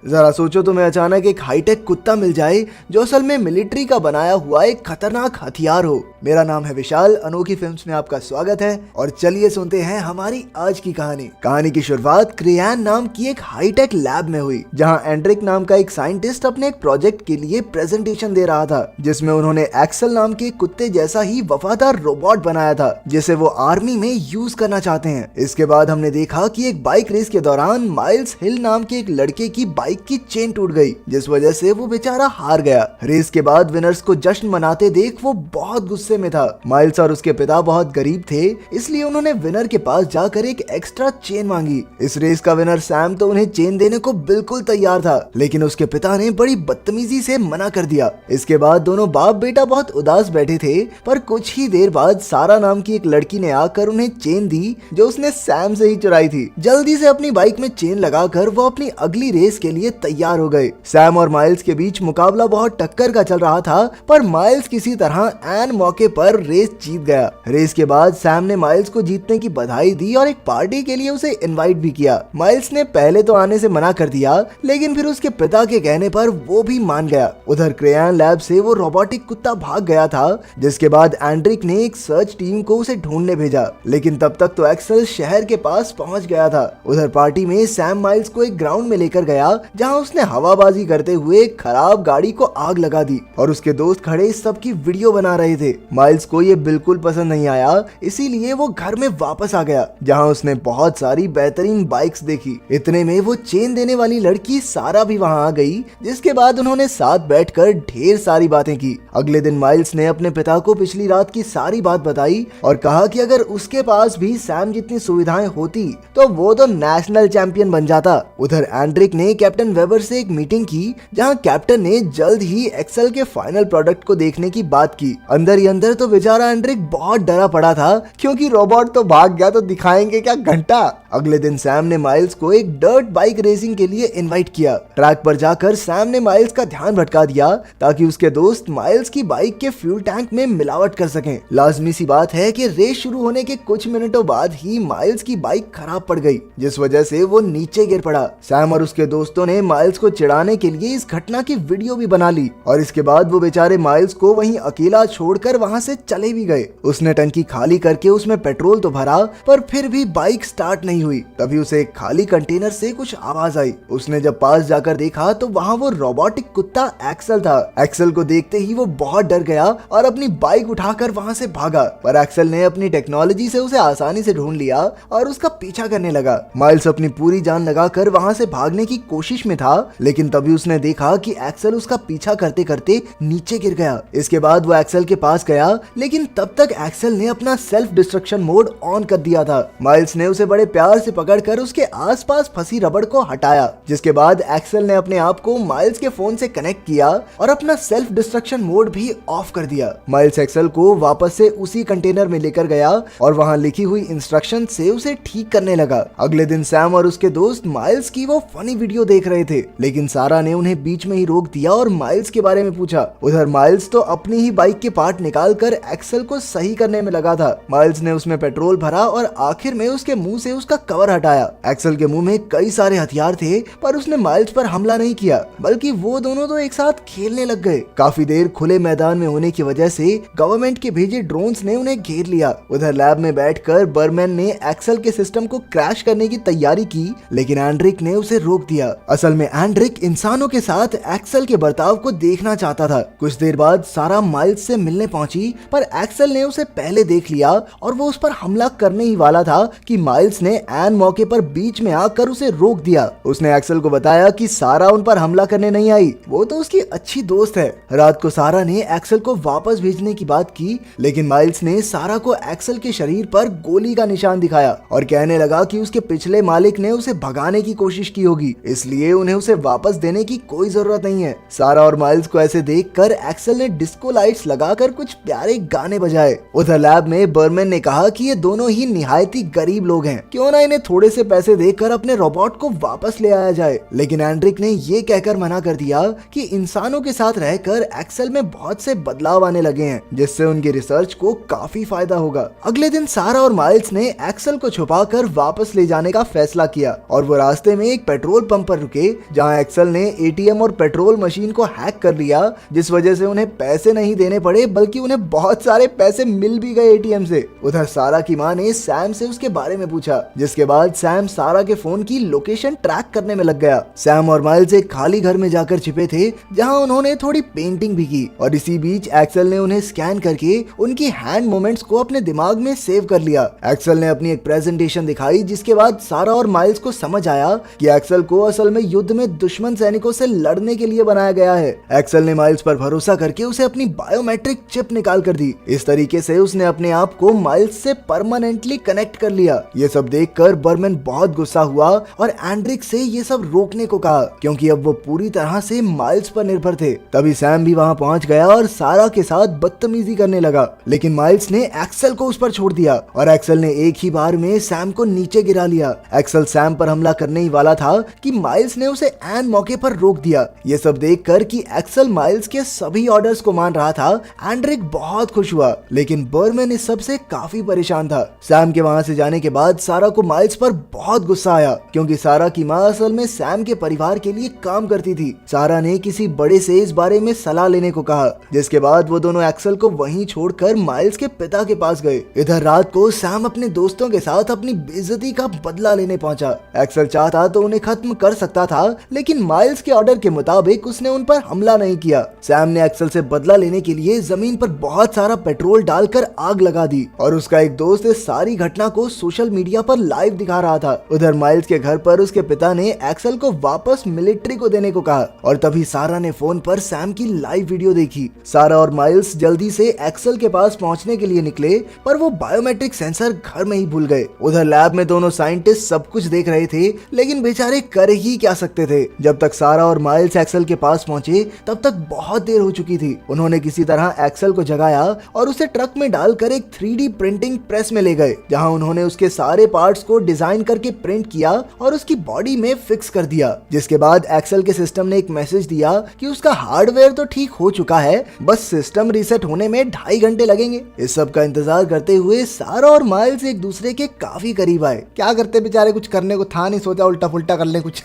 जरा सोचो तुम्हें अचानक एक हाईटेक कुत्ता मिल जाए जो असल में मिलिट्री का बनाया हुआ एक खतरनाक हथियार हो। मेरा नाम है विशाल, अनोखी फिल्म्स में आपका स्वागत है और चलिए सुनते हैं हमारी आज की कहानी की शुरुआत क्रेयान नाम की एक हाईटेक लैब में हुई, जहां एंड्रिक नाम का एक साइंटिस्ट अपने एक प्रोजेक्ट के लिए प्रेजेंटेशन दे रहा था, जिसमें उन्होंने एक्सेल नाम के कुत्ते जैसा ही वफादार रोबोट बनाया था जिसे वो आर्मी में यूज करना चाहते हैं। इसके बाद हमने देखा कि एक बाइक रेस के दौरान माइल्स हिल नाम के एक लड़के की बाइक की चेन टूट गई, जिस वजह से वो बेचारा हार गया। रेस के बाद विनर्स को जश्न मनाते देख वो बहुत गुस्से में था। माइल्स और उसके पिता बहुत गरीब थे, इसलिए उन्होंने विनर के पास जाकर एक एक्स्ट्रा चेन मांगी। इस रेस का विनर सैम तो उन्हें चेन देने को बिल्कुल तैयार था, लेकिन उसके पिता ने बड़ी बदतमीजी से मना कर दिया। इसके बाद दोनों बाप बेटा बहुत उदास बैठे थे, पर कुछ ही देर बाद सारा नाम की एक लड़की ने आकर उन्हें चेन दी जो उसने सैम से ही चुराई थी। जल्दी से अपनी बाइक में चेन लगाकर वो अपनी अगली रेस के लिए तैयार हो गए। सैम और माइल्स के बीच मुकाबला बहुत टक्कर का चल रहा था, पर माइल्स किसी तरह एन मौके पर रेस जीत गया। रेस के बाद सैम ने माइल्स को जीतने की बधाई दी और एक पार्टी के लिए उसे इनवाइट भी किया। माइल्स ने पहले तो आने से मना कर दिया, लेकिन फिर उसके पिता के कहने पर वो भी मान गया। उधर क्रेयान लैब से वो रोबोटिक कुत्ता भाग गया था, जिसके बाद एंड्रिक ने एक सर्च टीम को उसे ढूंढने भेजा, लेकिन तब तक तो एक्सेल शहर के पास पहुंच गया था। उधर पार्टी में सैम माइल्स को एक ग्राउंड में लेकर गया, जहां उसने हवाबाजी करते हुए खराब गाड़ी को आग लगा दी और उसके दोस्त खड़े सबकी वीडियो बना रहे थे। माइल्स को ये बिल्कुल पसंद नहीं आया, इसीलिए वो घर में वापस आ गया, जहां उसने बहुत सारी बेहतरीन बाइक्स देखी। इतने में वो चेन देने वाली लड़की सारा भी वहां आ गई, जिसके बाद उन्होंने साथ बैठकर ढेर सारी बातें की। अगले दिन माइल्स ने अपने पिता को पिछली रात की सारी बात बताई और कहा कि अगर उसके पास भी सैम जितनी सुविधाएं होती तो वो तो नेशनल चैंपियन बन जाता। उधर एंड्रिक ने कैप्टन वेबर से एक मीटिंग की, जहां कैप्टन ने जल्द ही एक्सेल के फाइनल प्रोडक्ट को देखने की बात की। अंदर ही अंदर तो बेचारा एंड्रिक बहुत डरा पड़ा था, क्योंकि रोबोट तो भाग गया तो दिखाएंगे क्या घंटा। अगले दिन सैम ने माइल्स को एक डर्ट बाइक रेसिंग के लिए इनवाइट किया। ट्रैक पर जाकर सैम ने माइल्स का ध्यान भटका दिया, ताकि उसके दोस्त माइल्स की बाइक के फ्यूल टैंक में मिलावट कर सकें। लाजमी सी बात है कि रेस शुरू होने के कुछ मिनटों बाद ही माइल्स की बाइक खराब पड़ गई, जिस वजह से वो नीचे गिर पड़ा। सैम और उसके दोस्तों ने माइल्स को चिढ़ाने के लिए इस घटना की वीडियो भी बना ली और इसके बाद वो बेचारे माइल्स को वहीं अकेला छोड़कर वहां से चले भी गए। उसने टंकी खाली करके उसमें पेट्रोल तो भरा, पर फिर भी बाइक स्टार्ट नहीं हुई। तभी उसे एक खाली कंटेनर से कुछ आवाज आई। उसने जब पास जाकर देखा तो वहां वो रोबोटिक कुत्ता एक्सेल था। एक्सेल को देखते ही वो बहुत डर गया और अपनी बाइक उठाकर वहां से भागा, पर एक्सेल ने अपनी टेक्नोलॉजी से उसे आसानी से ढूंढ लिया और उसका पीछा करने लगा। माइल्स अपनी पूरी जान लगाकर वहां से भागने की कोशिश में था, लेकिन तभी उसने देखा कि एक्सेल उसका पीछा करते करते नीचे गिर गया। इसके बाद वो एक्सेल के पास गया, लेकिन तब तक एक्सेल ने अपना सेल्फ डिस्ट्रक्शन मोड ऑन कर दिया था। माइल्स ने उसे बड़े प्यार से पकड़कर उसके आसपास फंसी रबड़ को हटाया, जिसके बाद एक्सेल ने अपने आप को माइल्स के फोन से कनेक्ट किया और अपना सेल्फ डिस्ट्रक्शन मोड भी ऑफ कर दिया। माइल्स एक्सेल को वापस से उसी कंटेनर में लेकर गया और वहां लिखी हुई इंस्ट्रक्शन से उसे ठीक करने लगा। अगले दिन सैम और उसके दोस्त माइल्स की वो फनी वीडियो देख रहे थे, लेकिन सारा ने उन्हें बीच में ही रोक दिया और माइल्स के बारे में पूछा। उधर माइल्स तो अपनी ही बाइक के पार्ट निकालकर एक्सेल को सही करने में लगा था। माइल्स ने उसमें पेट्रोल भरा और आखिर में उसके मुंह से उसका कवर हटाया। एक्सेल के मुंह में कई सारे हथियार थे, पर उसने माइल्स पर हमला नहीं किया, बल्कि वो दोनों तो एक साथ खेलने लग गए। काफी देर खुले मैदान में होने की वजह से गवर्नमेंट के भेजे ड्रोन्स ने उन्हें घेर लिया। उधर लैब में बैठकर बर्मैन ने एक्सेल के सिस्टम को क्रैश करने की तैयारी की, लेकिन एंड्रिक ने उसे रोक दिया। असल में एंड्रिक इंसानों के साथ एक्सेल के बर्ताव को देखना चाहता था। कुछ देर बाद सारा माइल्स से मिलने पहुंची, पर एक्सेल ने उसे पहले देख लिया और वो उस पर हमला करने ही वाला था कि माइल्स ने एन मौके पर बीच में आकर उसे रोक दिया। उसने एक्सेल को बताया कि सारा उन पर हमला करने नहीं आई, वो तो उसकी अच्छी दोस्त है। रात को सारा ने एक्सेल को वापस भेजने की बात की, लेकिन माइल्स ने सारा को एक्सेल के शरीर पर गोली का निशान दिखाया और कहने लगा कि उसके पिछले मालिक ने उसे भगाने की कोशिश की होगी, इसलिए उन्हें उसे वापस देने की कोई जरूरत नहीं है। सारा और माइल्स को ऐसे देखकर एक्सेल ने डिस्को लाइट्स लगाकर कुछ प्यारे गाने बजाए। उधर लैब में बर्मन ने कहा कि ये दोनों ही निहायती गरीब लोग हैं, क्यों ना इन्हें थोड़े से पैसे देकर अपने रोबोट को वापस ले आया जाए। लेकिन एंड्रिक ने ये कहकर मना कर दिया कि इंसानों के साथ रहकर एक्सेल में बहुत से बदलाव आने लगे हैं, जिससे उनकी रिसर्च को काफी फायदा होगा। अगले दिन सारा और माइल्स ने एक्सेल को छुपाकर वापस ले जाने का फैसला किया और वो रास्ते में एक पेट्रोल पंप पर रुके, जहां एक्सेल ने एटीएम और पेट्रोल मशीन को हैक कर लिया, जिस वजह से उन्हें पैसे नहीं देने पड़े बल्कि उन्हें बहुत सारे पैसे मिल भी गए एटीएम से। उधर सारा की मां ने सैम से उसके बारे में पूछा, जिसके बाद सैम सारा के फोन की लोकेशन ट्रैक करने में लग गया। सैम और माइल्स एक खाली घर में जाकर छिपे थे, जहां उन्होंने थोड़ी पेंटिंग भी की और इसी बीच एक्सेल ने उन्हें स्कैन करके उनकी हैंड मूवमेंट्स को अपने दिमाग में सेव कर लिया। एक्सेल ने अपनी एक प्रेजेंटेशन दिखाई, जिसके बाद सारा और माइल्स को समझ आया कि एक्सेल को असल में युद्ध में दुश्मन सैनिकों से लड़ने के लिए बनाया गया है। एक्सेल ने माइल्स पर भरोसा करके उसे अपनी बायोमेट्रिक चिप निकाल कर दी। इस तरीके से उसने अपने आप को माइल्स से परमानेंटली कनेक्ट कर लिया। ये सब देखकर बर्मन बहुत गुस्सा हुआ और एंड्रिक से ये सब रोकने को कहा, क्योंकि अब वो पूरी तरह से माइल्स पर निर्भर थे। तभी सैम भी वहां पहुंच गया और सारा के साथ बदतमीजी करने लगा, लेकिन माइल्स ने एक्सेल को उस पर छोड़ दिया और एक्सेल ने एक ही बार में सैम को नीचे गिरा लिया। एक्सेल सैम पर हमला करने ही वाला था कि माइल्स ने उसे ऐन मौके पर रोक दिया। ये सब देखकर कि एक्सेल माइल्स के सभी ऑर्डर्स को मान रहा था, एंड्रिक बहुत खुश हुआ, लेकिन बर्मन इस सब से काफी परेशान था। सैम के वहां से जाने के बाद सारा को माइल्स पर बहुत गुस्सा आया, क्योंकि सारा की मां असल में सैम के परिवार के लिए काम करती थी। सारा ने किसी बड़े से इस बारे में सलाह लेने को कहा, जिसके बाद वो दोनों एक्सेल को वहीं छोड़कर माइल्स के पिता के पास गए। इधर रात को सैम अपने दोस्तों के साथ अपनी बेइज्जती का बदला लेने पहुंचा। एक्सेल चाहता तो उन्हें खत्म कर सकता था, लेकिन माइल्स के ऑर्डर के मुताबिक उसने उन पर हमला नहीं किया। सैम ने एक्सेल से बदला लेने के लिए जमीन पर बहुत सारा पेट्रोल डालकर आग लगा दी और उसका एक दोस्त इस सारी घटना को सोशल मीडिया पर लाइव दिखा रहा था। उधर माइल्स के घर पर उसके पिता ने एक्सेल को वापस मिलिट्री को देने को कहा और तभी सारा ने फोन पर सैम की लाइव वीडियो देखी। सारा और माइल्स जल्दी से एक्सेल के पास पहुंचने के लिए निकले, पर वो बायोमेट्रिक सेंसर घर में ही भूल गए। उधर लैब में दोनों साइंटिस्ट सब कुछ देख रहे थे, लेकिन बेचारे कर ही क्या सकते थे। जब तक सारा और माइल्स एक्सेल के पास पहुंचे, तब तक बहुत देर हो चुकी थी। उन्होंने किसी तरह एक्सेल को जगाया और उसे ट्रक में डालकर एक 3D प्रिंटिंग प्रेस में ले गए, जहां उन्होंने उसके सारे पार्ट्स को डिजाइन करके प्रिंट किया और उसकी बॉडी में फिक्स कर दिया। जिसके बाद एक्सेल के सिस्टम ने एक मैसेज दिया कि उसका हार्डवेयर तो ठीक हो चुका है, बस सिस्टम रीसेट होने में 2.5 घंटे लगेंगे। इस सब का इंतजार करते हुए सारा और माइल्स एक दूसरे के काफी करीब आए। क्या करते बेचारे, कुछ करने को था नहीं, सोचा उल्टा फुल्टा कर ले कुछ।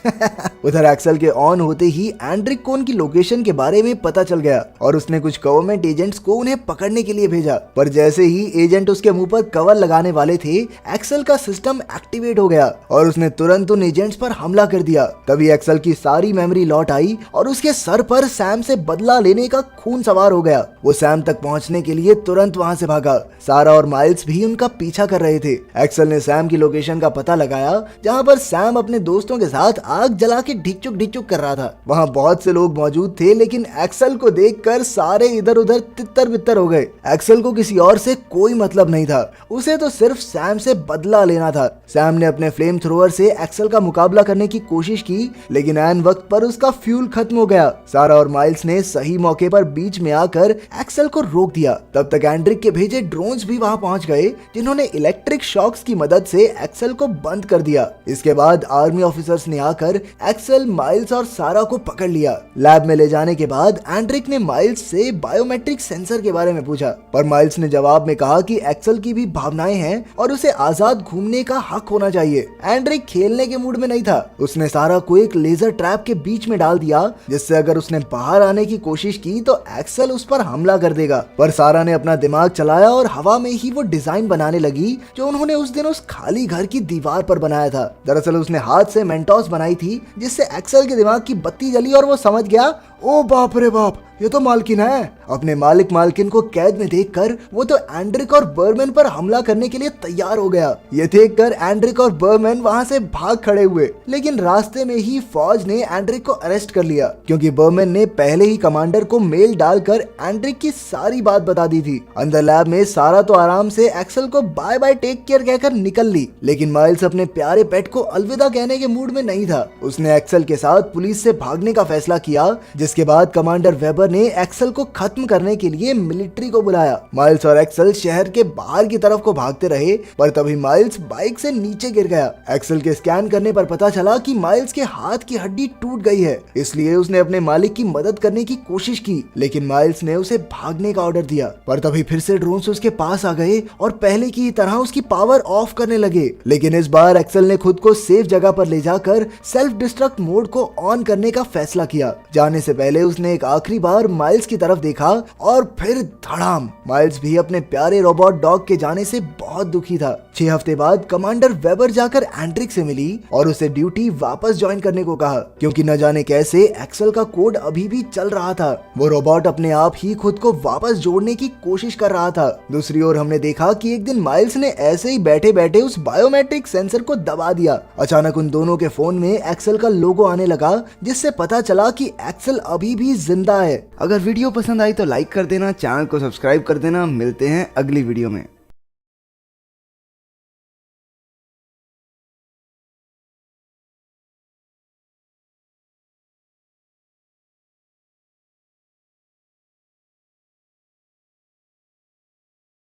उधर एक्सेल के ऑन होते ही एंड्रिक को उनकी लोकेशन के बारे में पता चल गया और उसने कुछ गवर्नमेंट एजेंट्स को उन्हें पकड़ने के लिए भेजा। पर जैसे ही एजेंट उसके मुंह पर कवर लगाने वाले थे, एक्सेल का सिस्टम एक्टिवेट हो गया और उसने तुरंत उन एजेंट्स पर हमला कर दिया। तभी एक्सेल की सारी मेमोरी लौट आई और उसके सर पर सैम से बदला लेने का खून सवार हो गया। वो सैम तक पहुंचने के लिए तुरंत वहां से भागा। सारा और माइल्स भी उनका पीछा कर रहे थे। एक्सेल ने सैम की लोकेशन का पता लगाया, जहां पर सैम अपने दोस्तों के साथ आग जला के ढिक-चुक कर रहा था। वहां बहुत से लोग मौजूद थे, लेकिन एक्सेल को देखकर सारे इधर उधर तितर बितर हो गए। एक्सेल को किसी और से कोई मतलब नहीं था, उसे तो सिर्फ सैम से बदला लेना था। सैम ने अपने फ्लेम थ्रोअर से एक्सेल का मुकाबला करने की कोशिश की, लेकिन ऐन वक्त पर उसका फ्यूल खत्म हो गया। सारा और माइल्स ने सही मौके पर बीच में आकर एक्सेल को रोक दिया। तब तक एंड्रिक के भेजे ड्रोन्स भी वहां पहुंच गए, जिन्होंने इलेक्ट्रिक शॉक्स की मदद से एक्सेल को बंद कर दिया। इसके बाद आर्मी ऑफिसर्स ने आकर एक्सेल, माइल्स और सारा को पकड़ लिया। लैब में ले जाने के बाद एंड्रिक ने माइल्स से बायोमेट्रिक सेंसर के बारे में पूछा, पर माइल्स ने जवाब में कहा कि एक्सेल की भी भावनाएं हैं और उसे आजाद घूमने का हक होना चाहिए। एंड्रिक खेलने के मूड में नहीं था। उसने सारा को एक लेजर ट्रैप के बीच में डाल दिया, जिससे अगर उसने बाहर आने की कोशिश की तो एक्सेल उस पर हमला कर देगा। पर सारा ने अपना दिमाग चलाया और हवा में ही वो डिजाइन बनाने लगी जो उन्होंने उस दिन उस खाली घर की दीवार पर बनाया था। दरअसल उसने हाथ से मेंटोस बनाई थी, जिससे एक्सेल के दिमाग की बत्ती जली और वो समझ गया, ओ बाप रे बाप, ये तो मालकिन है। अपने मालिक को कैद में देखकर वो तो एंड्रिक और बर्मन पर हमला करने के लिए तैयार हो गया। ये देखकर एंड्रिक और बर्मन वहां से भाग खड़े हुए, लेकिन रास्ते में ही फौज ने एंड्रिक को अरेस्ट कर लिया, क्योंकि बर्मन ने पहले ही कमांडर को मेल डालकर एंड्रिक की सारी बात बता दी थी। अंदर लैब में सारा तो आराम से एक्सेल को बाय बाय टेक केयर कहकर निकल ली, लेकिन माइल्स अपने प्यारे पेट को अलविदा कहने के मूड में नहीं था। उसने एक्सेल के साथ पुलिस से भागने का फैसला किया, जिसके बाद कमांडर वेबर ने एक्सेल को खत्म करने के लिए मिलिट्री को बुलाया। माइल्स और एक्सेल शहर के बाहर की तरफ को भागते रहे, पर तभी माइल्स बाइक से नीचे गिर गया। एक्सेल के स्कैन करने पर पता चला कि माइल्स के हाथ की हड्डी टूट गई है, इसलिए उसने अपने मालिक की मदद करने की कोशिश की, लेकिन माइल्स ने उसे भागने का ऑर्डर दिया। पर तभी फिर से ड्रोन्स उसके पास आ गए और पहले की तरह उसकी पावर ऑफ करने लगे। लेकिन इस बार एक्सेल ने खुद को सेफ जगह पर ले जाकर सेल्फ डिस्ट्रक्ट मोड को ऑन करने का फैसला किया। जाने से पहले उसने एक आखिरी बार माइल्स की तरफ देखा और फिर धड़ाम, माइल्स भी अपने प्यारे रोबोट डॉग के जाने से बहुत दुखी था। 6 हफ्ते बाद कमांडर वेबर जाकर एंड्रिक से मिली और उसे ड्यूटी वापस ज्वाइन करने को कहा, क्योंकि न जाने कैसे एक्सेल का कोड अभी भी चल रहा था। वो रोबोट अपने आप ही खुद को वापस जोड़ने की कोशिश कर रहा था। दूसरी ओर हमने देखा कि एक दिन माइल्स ने ऐसे ही बैठे बैठे उस बायोमेट्रिक सेंसर को दबा दिया। अचानक उन दोनों के फोन में एक्सेल का लोगो आने लगा, जिससे पता चला कि एक्सेल अभी भी जिंदा है। अगर वीडियो पसंद आई तो लाइक कर देना, चैनल को सब्सक्राइब कर देना। मिलते हैं अगली वीडियो में।